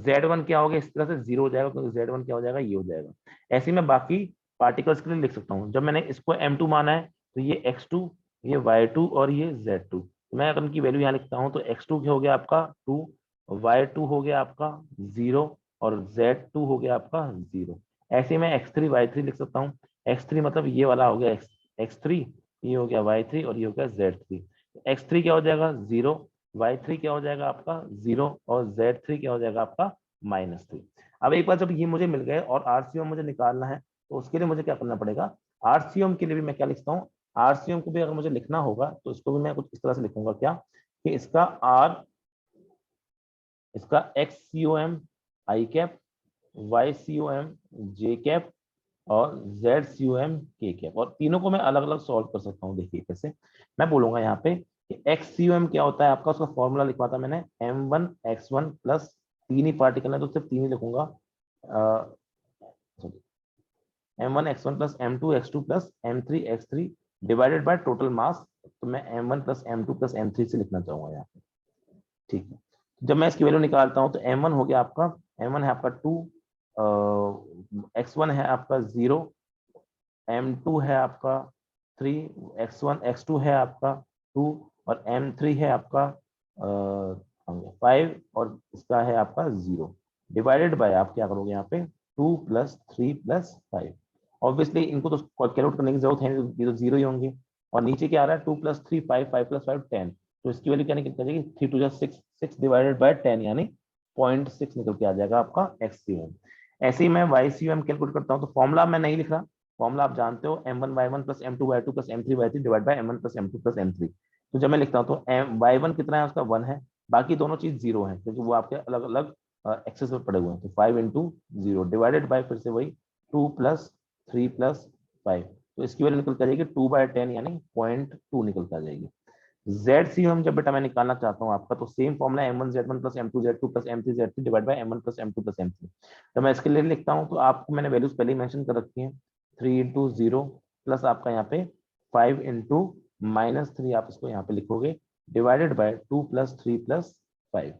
[SPEAKER 1] z1 क्या हो गया, इस तरह से 0 हो जाएगा, क्योंकि z1 क्या हो जाएगा, ये हो जाएगा। ऐसे में बाकी पार्टिकल्स के लिए लिख सकता हूँ। जब मैंने इसको M2 माना है तो ये x2, ये y2 और ये z2, मैं अगर उनकी वैल्यू यहाँ लिखता हूँ तो x2 हो गया आपका 2, y2 हो गया आपका 0 और z2 हो गया आपका 0। ऐसे में x3 y3 लिख सकता हूँ। x3 मतलब ये वाला हो गया x3, ये हो गया y3 और ये हो गया z3। x3 क्या हो जाएगा 0, y3 क्या हो जाएगा आपका 0 और z3 क्या हो जाएगा आपका -3। अब एक बार जब ये मुझे मिल गए और RCOM मुझे निकालना है तो उसके लिए मुझे क्या करना पड़ेगा, RCOM के लिए भी मैं क्या लिखता हूँ, RCOM को भी अगर मुझे लिखना होगा तो इसको भी मैं कुछ इस तरह से लिखूंगा, क्या कि इसका XCOM i cap, YCOM j cap और जेड सी यू एम के कैप, और तीनों को मैं अलग अलग सॉल्व कर सकता हूँ। देखिए कैसे, मैं बोलूंगा यहाँ पे कि एक्स सी यू एम क्या होता है आपका, उसका फॉर्मूला लिखवा था मैंने m1x1 प्लस, तीन ही पार्टिकल है तो सिर्फ तीन ही लिखूंगा, m1x1 plus m2x2 plus m3x3 divided by total mass. तो मैं m1 plus m2 plus m3 से लिखना चाहूंगा यहाँ पे। ठीक है, जब मैं इसकी वैल्यू निकालता हूँ तो m1 हो गया आपका, m1 है आपका 2, x1 है आपका 0, m2 है आपका 3, x2 है आपका 2, और m3 है आपका 5, और इसका है आपका 0, डिवाइडेड बाय आप क्या करोगे यहाँ पे 2 प्लस 3 प्लस 5। ऑब्वियसली इनको तो कैलकुलेट करने की जरूरत है नहीं, ये तो जीरो ही होंगे। और नीचे क्या आ रहा है 2 प्लस 3 5, 5 प्लस 5 10, तो इसकी वैल्यू क्या निकल के आ जाएगी 3 टू 6, 6 डिवाइडेड बाय 10 यानी 0.6 निकल के आ जाएगा आपका एक्ससीएम। ऐसे ही मैं वाईसीएम कैलकुलेट करता हूँ, तो फॉर्मुला मैं नहीं लिख रहा, फॉर्मुला आप जानते हो m1y1 plus m2y2 plus m3y3 divide by m1 plus m2 plus m3। तो जब मैं लिखता हूँ तो y1 कितना है उसका 1 है, बाकी दोनों चीज 0 है क्योंकि वो आपके अलग अलग एक्सेस में पड़े हुए हैं। तो 5 इंटू 0 डिवाइडेड बाय फिर से वही 2 प्लस 3 प्लस 5, तो इसकी वैल्यू निकल कर जाएगी 2/10 यानी 0.2 निकल कर जाएगी। जेड सी हम जब बेटा मैं निकालना चाहता हूँ आपका, तो same formula m1z1 plus m2z2 plus m3z3 divide by m1 plus m2 plus m3। तो मैं इसके लिए लिखता हूँ, तो आपको मैंने वैल्यूज पहले ही मेंशन कर रखी है, 3 इंटू 0 प्लस आपका यहाँ पे 5 इंटू -3, आप इसको यहाँ पे लिखोगे डिवाइडेड बाय 2 प्लस 3 प्लस 5।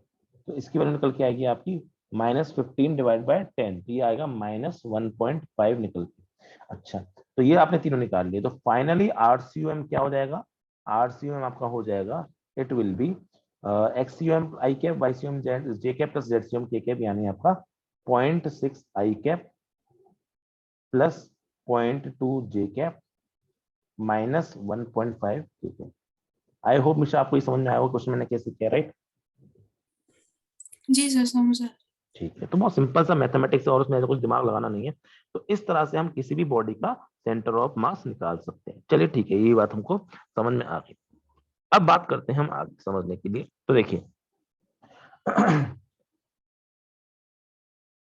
[SPEAKER 1] तो इसकी वैल्यू निकल के आएगी आपकी -15 डिवाइड बाय 10, तो ये आएगा -1.5 निकल के। अच्छा, तो ये आपने तीनों निकाल लिए, तो फाइनली आरसीयूएम क्या हो जाएगा, आरसीयूएम आपका हो जाएगा, it will be XCUM I cap YCUM Z J cap plus ZCUM K cap, यानी आपका 0.6 I cap plus 0.2 J cap minus 1.5 K cap. I hope मिशा आपको ये समझ में आया होगा क्वेश्चन मैंने कैसे किया, राइट?
[SPEAKER 2] जी सर, समझा।
[SPEAKER 1] ठीक है, तो बहुत सिंपल सा मैथमेटिक्स है और उसमें कुछ दिमाग लगाना नहीं है। तो इस तरह से हम किसी भी बॉडी का सेंटर ऑफ मास निकाल सकते हैं। चलिए ठीक है, ये बात हमको समझ में आ गई। अब बात करते हैं हम आगे समझने के लिए, तो देखिए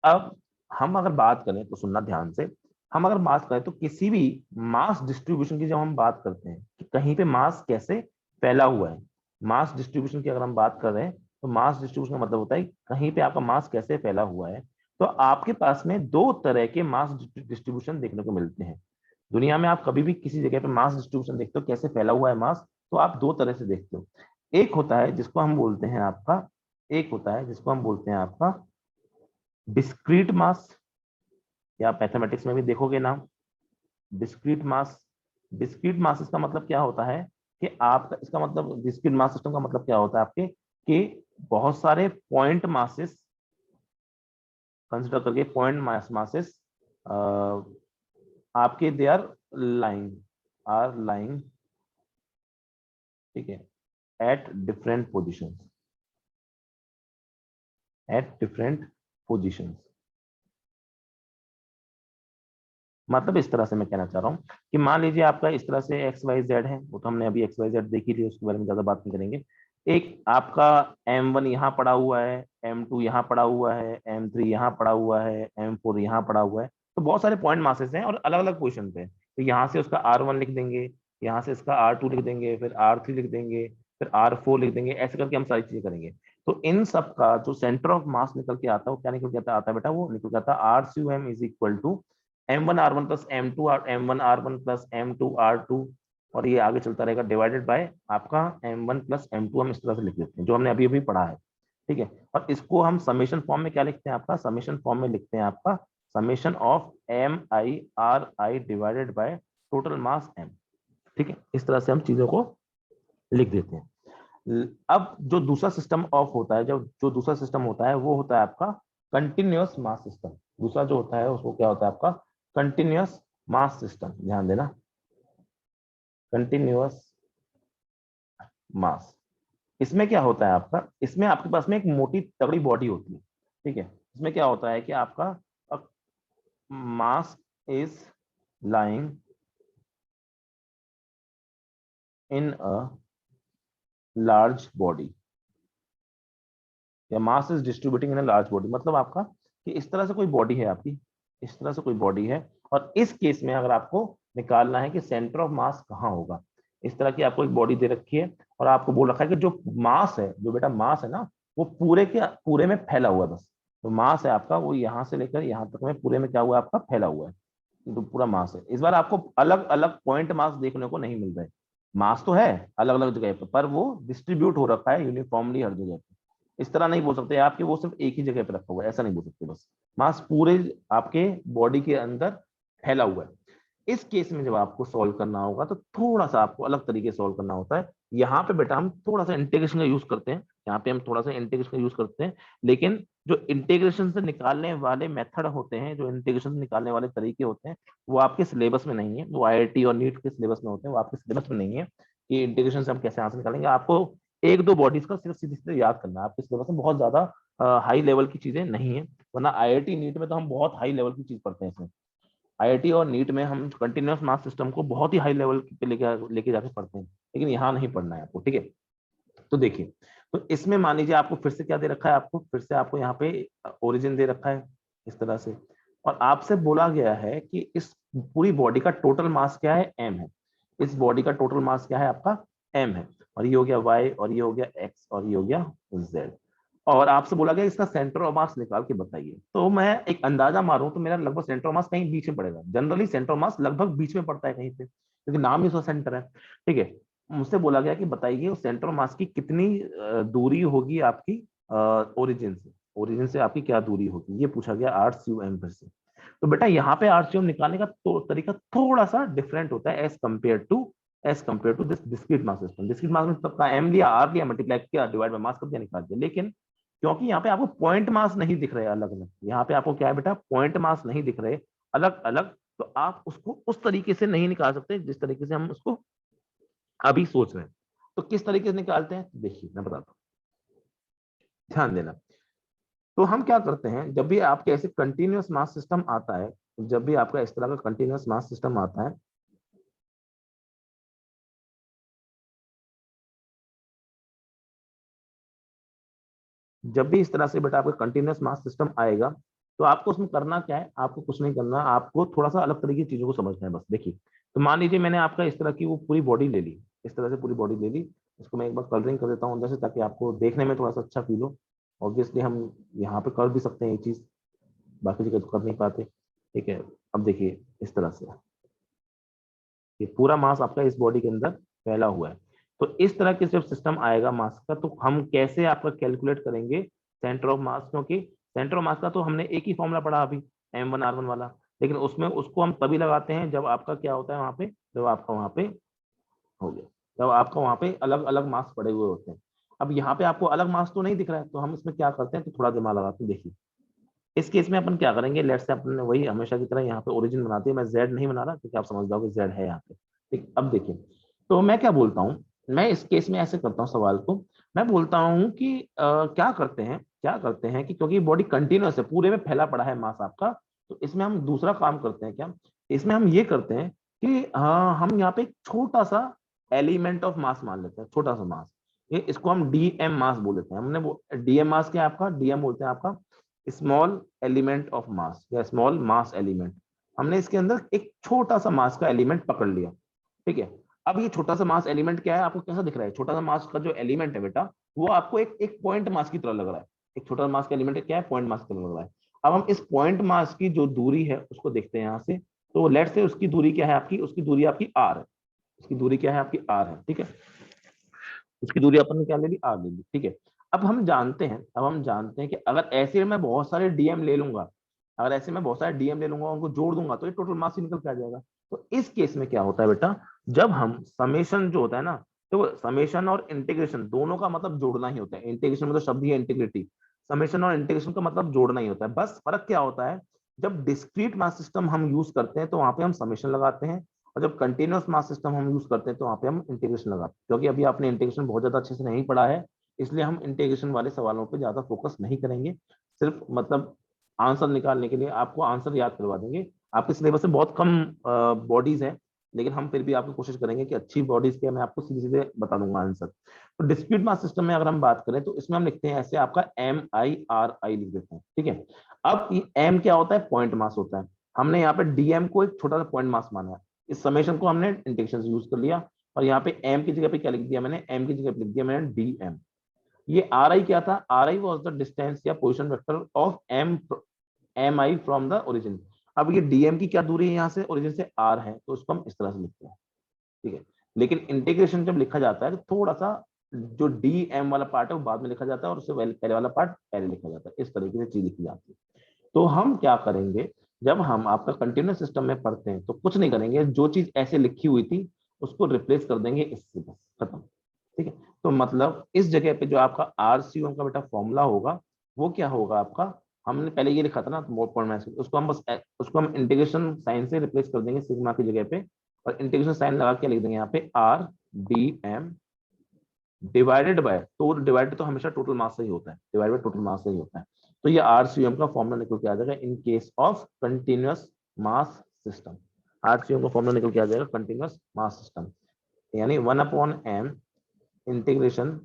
[SPEAKER 1] अब हम अगर बात करें तो सुनना ध्यान से, हम अगर बात करें तो किसी भी मास डिस्ट्रीब्यूशन की जब हम बात करते हैं कि कहीं पे मास कैसे फैला हुआ है, मास डिस्ट्रीब्यूशन की अगर हम बात कर रहे हैं, तो मास डिस्ट्रीब्यूशन का मतलब होता है कहीं पे आपका मास कैसे फैला हुआ है। तो आपके पास में दो तरह के मास डिस्ट्रीब्यूशन देखने को मिलते हैं दुनिया में। आप कभी भी किसी जगह पे मास डिस्ट्रीब्यूशन देखते हो कैसे फैला हुआ है मास, तो आप दो तरह से देखते हो। एक होता है जिसको हम बोलते हैं आपका, एक होता है जिसको हम बोलते हैं आपका डिस्क्रीट मास, या आप मैथमेटिक्स में भी देखोगे नाम डिस्क्रीट मास। डिस्क्रीट मास इसका मतलब क्या होता है कि आपका, इसका मतलब डिस्क्रीट मास सिस्टम का मतलब क्या होता है आपके, कि बहुत सारे पॉइंट मासेस कंसिडर करके, पॉइंट मासेस आपके दे आर लाइंग, ठीक है, at different position, at different position. मतलब इस तरह से मैं कहना चाह रहा हूँ कि मान लीजिए आपका इस तरह से एक्स वाई जेड है, वो तो हमने अभी एक्स वाई जेड देखी थी, उसके बारे में ज्यादा बात नहीं करेंगे। एक आपका m1 यहाँ पड़ा हुआ है, m2 यहाँ पड़ा हुआ है, m3 यहाँ पड़ा हुआ है, m4 यहाँ पड़ा हुआ है। तो बहुत सारे पॉइंट मासेस हैं और अलग अलग पोजिशन पे। तो यहाँ से उसका r1 लिख देंगे, यहाँ से इसका r2 लिख देंगे, फिर r3 लिख देंगे, फिर r4 लिख देंगे, ऐसे करके हम सारी चीजें करेंगे। तो इन सब का जो सेंटर ऑफ मास निकल के आता है वो क्या निकल के आता है बेटा, वो निकल के आता है RCUM is equal to m1r1 plus m1r1 plus m2r2, और ये आगे चलता रहेगा डिवाइडेड बाय आपका m1 प्लस m2, हम इस तरह से लिख देते हैं जो हमने अभी अभी पढ़ा है। ठीक है, और इसको हम समेशन फॉर्म में क्या लिखते हैं, आपका समेशन फॉर्म में लिखते हैं आपका summation of mi divided by total mass m। ठीक है, इस तरह से हम चीजों को लिख देते हैं। अब जो दूसरा सिस्टम ऑफ होता है, जब जो दूसरा सिस्टम होता है वो होता है आपका कंटिन्यूअस मास सिस्टम। दूसरा जो होता है उसको क्या होता है आपका कंटिन्यूअस मास सिस्टम, ध्यान देना, कंटिन्यूअस मास। इसमें क्या होता है आपका, इसमें आपके पास में एक मोटी तगड़ी बॉडी होती है। ठीक है, इसमें क्या होता है कि आपका mass is lying in a large body, या mass is distributing in a large body. मतलब आपका कि इस तरह से कोई बॉडी है आपकी, इस तरह से कोई बॉडी है, और इस केस में अगर आपको निकालना है कि सेंटर ऑफ मास कहाँ होगा, इस तरह की आपको एक बॉडी दे रखी है और आपको बोल रखा है कि जो मास है, जो बेटा मास है ना, वो पूरे के पूरे में फैला हुआ है बस। तो मास है आपका वो यहाँ से लेकर यहाँ तक में पूरे में क्या हुआ है आपका, फैला हुआ है। तो पूरा मास है। इस बार आपको अलग अलग पॉइंट मास देखने को नहीं मिल रहे। मास तो है अलग अलग जगह पर वो डिस्ट्रीब्यूट हो रखा है यूनिफॉर्मली हर जगह पे। इस तरह नहीं बोल सकते आपके वो सिर्फ एक ही जगह पे रखा हुआ है, ऐसा नहीं बोल सकते। बस मास पूरे आपके बॉडी के अंदर फैला हुआ है। इस केस में जब आपको सॉल्व करना होगा तो थोड़ा सा आपको अलग तरीके से सॉल्व करना होता है। यहाँ पे बेटा हम थोड़ा सा इंटीग्रेशन का यूज करते हैं, यहाँ पे हम थोड़ा सा इंटीग्रेशन का यूज करते हैं। लेकिन जो इंटीग्रेशन से निकालने वाले मेथड होते हैं, जो इंटीग्रेशन से निकालने वाले तरीके होते हैं, वो आपके सिलेबस में नहीं है। वो आईआईटी और नीट के सिलेबस में होते हैं, वो आपके सिलेबस में नहीं है कि इंटीग्रेशन से हम कैसे आंसर निकालेंगे। आपको एक दो बॉडीज का सिर्फ सीधे सीधे याद करना है। आपके सिलेबस में बहुत ज्यादा हाई लेवल की चीजें नहीं है, वरना आईआईटी नीट में तो हम बहुत हाई लेवल की चीज पढ़ते हैं इसमें। आईआईटी और नीट में हम कंटिन्यूअस मास सिस्टम को बहुत ही हाई लेवल पे लेके जाके पढ़ते हैं, लेकिन यहाँ नहीं पढ़ना है आपको, ठीक है। तो देखिए, तो इसमें मान लीजिए आपको फिर से क्या दे रखा है, आपको फिर से आपको यहाँ पे ओरिजिन दे रखा है इस तरह से, और आपसे बोला गया है कि इस पूरी बॉडी का टोटल मास क्या है, एम है। इस बॉडी का टोटल मास क्या है आपका, एम है। और ये हो गया वाई, और ये हो गया एक्स, और ये हो गया जेड। और आपसे बोला गया इसका सेंटर ऑफ मास निकाल के बताइए। तो मैं एक अंदाजा मारूं तो मेरा लगभग सेंटर ऑफ मास कहीं बीच में पड़ेगा। जनरली सेंटर ऑफ मास लगभग बीच में पड़ता है कहीं पे, क्योंकि नाम ही उसका सेंटर है, ठीक है। मुझसे बोला गया कि बताइए उस सेंटर ऑफ मास की कितनी दूरी होगी आपकी ओरिजिन से। ओरिजिन से आपकी क्या दूरी होगी, ये पूछा गया आरसीयूएम पर से। तो बेटा यहाँ पे आरसीयूएम निकालने का तो तरीका थोड़ा सा डिफरेंट होता है as compare to this discrete mass system. Discrete mass में सबका एम लिया, आर लिया, मल्टीप्लाई किया, डिवाइड बाय मास कर दिया, निकाल दिया। लेकिन क्योंकि यहाँ पे आपको पॉइंट मास नहीं दिख रहे अलग अलग, यहाँ पे आपको क्या है बेटा, पॉइंट मास नहीं दिख रहे अलग अलग, तो आप उसको उस तरीके से नहीं निकाल सकते जिस तरीके से हम उसको अभी सोच रहे हैं। तो किस तरीके से निकालते हैं, देखिए मैं बताता हूँ, ध्यान देना। तो हम क्या करते हैं, जब भी आपके ऐसे कंटिन्यूअस मास सिस्टम आता है, जब भी आपका इस तरह का कंटिन्यूअस मास सिस्टम आता है, जब भी इस तरह से बेटा आपका कंटिन्यूअस मास सिस्टम आएगा, तो आपको उसमें करना क्या है, आपको कुछ नहीं करना, आपको थोड़ा सा अलग तरीके की चीजों को समझना है बस। देखिए, तो मान लीजिए मैंने आपका इस तरह की वो पूरी बॉडी ले ली, इस तरह से पूरी बॉडी ले ली। इसको मैं एक बार कलरिंग कर देता हूँ अंदर से, ताकि आपको देखने में थोड़ा सा अच्छा फील हो। ऑब्वियसली हम यहाँ पे कर भी सकते हैं ये चीज, बाकी जगह तो कर नहीं पाते, ठीक है। अब देखिए इस तरह से ये पूरा मास आपका इस बॉडी के अंदर फैला हुआ है। तो इस तरह के जब सिस्टम आएगा मास का, तो हम कैसे आपका कैलकुलेट करेंगे सेंटर ऑफ मास, क्योंकि सेंटर ऑफ मास का तो हमने एक ही फॉर्मूला पढ़ा अभी, M1R1 वाला। लेकिन उसमें उसको हम तभी लगाते हैं जब आपका क्या होता है वहां पे, जब आपका वहां पे हो गया, जब आपका वहां पे अलग अलग मास पड़े हुए होते हैं। अब यहाँ पे आपको अलग मास तो नहीं दिख रहा है, तो हम इसमें क्या करते हैं, तो थोड़ा दिमाग लगाते हैं। देखिए इस केस में अपन क्या करेंगे, लेट से अपन वही हमेशा की तरह यहाँ पे ओरिजिन बनाते हैं। मैं जेड नहीं बना रहा क्योंकि आप समझ जाओगे जेड है यहाँ पे, ठीक। अब देखिए, तो मैं क्या बोलता हूँ, मैं इस केस में ऐसे करता हूँ सवाल को, मैं बोलता हूँ कि क्या करते हैं कि क्योंकि बॉडी कंटिन्यूअस है, पूरे में फैला पड़ा है मास आपका, तो इसमें हम दूसरा काम करते हैं क्या, इसमें हम ये करते हैं कि हम यहाँ पे एक छोटा सा एलिमेंट ऑफ मास मान लेते हैं, छोटा सा मास। ये इसको हम डीएम मास बोल देते हैं। हमने वो डीएम मास क्या है आपका, डीएम बोलते हैं आपका स्मॉल एलिमेंट ऑफ मास या स्मॉल मास एलिमेंट। हमने इसके अंदर एक छोटा सा मास का एलिमेंट पकड़ लिया, ठीक है। अब ये छोटा सा मास एलिमेंट क्या है, आपको कैसा दिख रहा है, छोटा सा मास का जो एलिमेंट है बेटा, वो आपको एक एक पॉइंट मास की तरह लग रहा है। एक छोटा मास का एलिमेंट क्या है, पॉइंट मास की तरह लग रहा है। अब हम इस पॉइंट मास की जो दूरी है उसको देखते हैं यहाँ से। तो लेट से उसकी दूरी क्या है आपकी, उसकी दूरी आपकी आर है। उसकी दूरी क्या है आपकी आर है, ठीक है। उसकी दूरी अपन ने क्या ले ली, आर ले ली, ठीक है। अब हम जानते हैं कि अगर ऐसे मैं बहुत सारे डीएम ले लूंगा, अगर ऐसे मैं बहुत सारे डीएम ले लूंगा, उनको जोड़ दूंगा, तो ये टोटल मास ही निकल के आ जाएगा। तो इस केस में क्या होता है बेटा, जब हम समेशन जो होता है ना, तो समेशन और इंटीग्रेशन दोनों का मतलब जोड़ना ही होता है। इंटीग्रेशन मतलब शब्द ही है इंटीग्रिटी, समेशन और इंटीग्रेशन का मतलब जोड़ना ही होता है। बस फर्क क्या होता है, जब डिस्क्रीट मास सिस्टम हम यूज करते हैं तो वहां पे हम समेशन लगाते हैं, और जब कंटिन्यूअस मास सिस्टम हम यूज करते हैं तो वहां पे हम इंटीग्रेशन लगाते हैं। क्योंकि अभी आपने इंटीग्रेशन बहुत ज्यादा अच्छे से नहीं पढ़ा है, इसलिए हम इंटीग्रेशन वाले सवालों पे ज्यादा फोकस नहीं करेंगे। सिर्फ मतलब आंसर निकालने के लिए आपको आंसर याद करवा देंगे। आपके सिलेबस में बहुत कम बॉडीज हैं, लेकिन हम फिर भी आपको कोशिश करेंगे कि अच्छी बॉडीज के मैं आपको सीधे सीधे बता दूंगा आंसर। तो डिस्क्रीट मास सिस्टम में अगर हम बात करें, तो इसमें हम लिखते हैं ऐसे, आपका MIRI लिख देते हैं, ठीक है। अब एम क्या होता है, पॉइंट मास होता है। हमने यहाँ पे डीएम को एक छोटा सा पॉइंट मास माना है, इस समेशन को हमने इंटीग्रेशन से यूज कर लिया, और यहाँ पे एम की जगह पे क्या लिख दिया मैंने, एम की जगह पे लिख दिया मैंने डीएम। ये आर आई क्या था, r i was the distance या position vector of m i from the origin. अब ये डीएम की क्या दूरी है यहाँ से, ओरिजिन से आर है, तो उसको हम इस तरह से लिखते हैं, ठीक है। लेकिन इंटीग्रेशन जब लिखा जाता है तो थोड़ा सा जो डी एम वाला पार्ट है वो बाद में लिखा जाता है, और उससे पहले वाला पार्ट पहले लिखा जाता है, इस तरीके से चीज लिखी जाती है। तो हम क्या करेंगे, जब हम आपका कंटिन्यूस सिस्टम में पढ़ते हैं तो कुछ नहीं करेंगे, जो चीज ऐसे लिखी हुई थी उसको रिप्लेस कर देंगे इससे, बस खत्म, ठीक है। तो मतलब इस जगह पे जो आपका आरसीओ का बेटा फॉर्मूला होगा वो क्या होगा आपका, हमने पहले ये लिखा था ना उसको हम बस उसको हम इंटीग्रेशन साइन से रिप्लेस कर देंगे सिग्मा की जगह पे, और इंटीग्रेशन साइन लगा के लिख देंगे यहाँ पे R D M divided by, तो डिवाइडेड तो हमेशा टोटल मास से ही होता है, डिवाइड बाय टोटल मास से ही होता है। तो ये आरसीएम का फॉर्मूला निकल के आ जाएगा in case of continuous mass system. RCM का फॉर्मूला निकल के आ जाएगा कंटिन्यूअस मास सिस्टम, यानी 1/m integration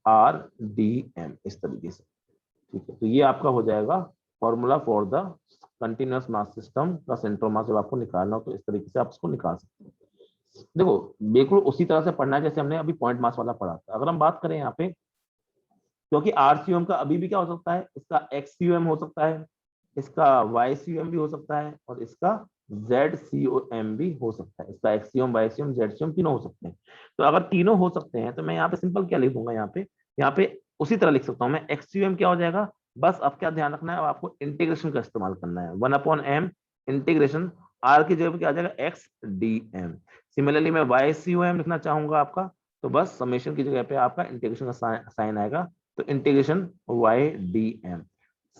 [SPEAKER 1] are D M, इस तरीके से, ठीक है। तो ये आपका हो जाएगा formula for the continuous mass system का सेंटर मास, जब आपको निकालना हो तो इस तरीके से आप इसको निकाल सकते हैं। देखो बिल्कुल उसी तरह से पढ़ना है जैसे हमने अभी पॉइंट मास वाला पढ़ा था। अगर हम बात करें यहाँ पे, क्योंकि आरसीओएम का अभी भी क्या हो सकता है, इसका एक्ससीओएम हो सकता है, इसका वाईसीओएम भी हो सकता है, और इसका जेडसीओएम भी हो सकता है, इसका एक्ससीओएम वाईसीओएम जेडसीओएम तीनों हो सकते हैं। तो अगर तीनों हो सकते हैं तो मैं यहाँ पे सिंपल क्या लिख दूंगा, यहाँ पे उसी तरह लिख सकता हूँ मैं, एक्ससीओएम क्या हो जाएगा, बस अब क्या ध्यान रखना है, अब आपको इंटीग्रेशन का इस्तेमाल करना है, 1/m इंटीग्रेशन आर की जगह पे क्या आ जाएगा एक्स डी एम। सिमिलरली मैं वाईसीओएम लिखना चाहूंगा आपका, तो बस समेशन की जगह पे आपका इंटीग्रेशन का साइन आएगा, तो integration Y D M.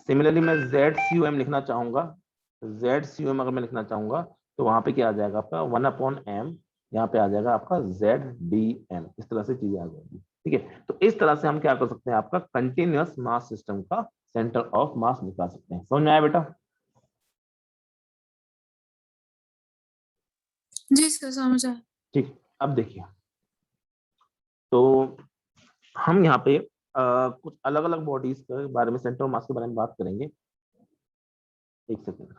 [SPEAKER 1] Similarly मैं जेड सी यू एम लिखना चाहूंगा, जेड सी यू एम अगर मैं लिखना चाहूंगा तो वहां पे क्या आ जाएगा आपका 1/m, यहाँ पे आ जाएगा आपका जेड डी एम, इस तरह से चीजें आ जाएगी, ठीक है। तो इस तरह से हम क्या कर सकते हैं, आपका कंटिन्यूअस मास सिस्टम का सेंटर ऑफ मास निकाल सकते हैं। समझ में आया बेटा?
[SPEAKER 2] जी सर समझ आया।
[SPEAKER 1] ठीक, अब देखिए, तो हम यहाँ पे कुछ अलग अलग बॉडीज के बारे में, सेंटर ऑफ मास के बारे में बात करेंगे। एक सेकेंड।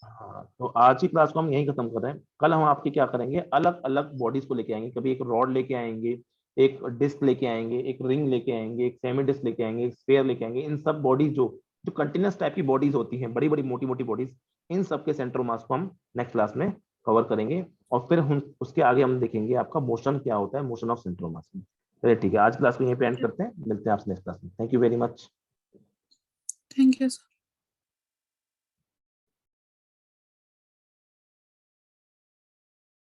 [SPEAKER 1] हाँ, तो आज की क्लास को हम यहीं खत्म कर रहे हैं। कल हम आपके क्या करेंगे, अलग अलग बॉडीज को लेके आएंगे, कभी एक रॉड लेके आएंगे, एक डिस्क लेके आएंगे, एक रिंग लेके आएंगे, एक सेमी डिस्क लेके आएंगे, एक स्फीयर लेके आएंगे। इन सब बॉडीज जो जो कंटिन्यूस टाइप की बॉडीज होती हैं, बड़ी बड़ी मोटी मोटी बॉडीज, इन सब के सेंटर मास को हम नेक्स्ट क्लास में कवर करेंगे, और फिर हम उसके आगे हम देखेंगे आपका मोशन क्या होता है, मोशन ऑफ सेंटर मास में। चलिए ठीक है, आज क्लास को यहीं पे एंड करते हैं, मिलते हैं आपसे नेक्स्ट क्लास में। Thank you very much.
[SPEAKER 2] Thank you sir.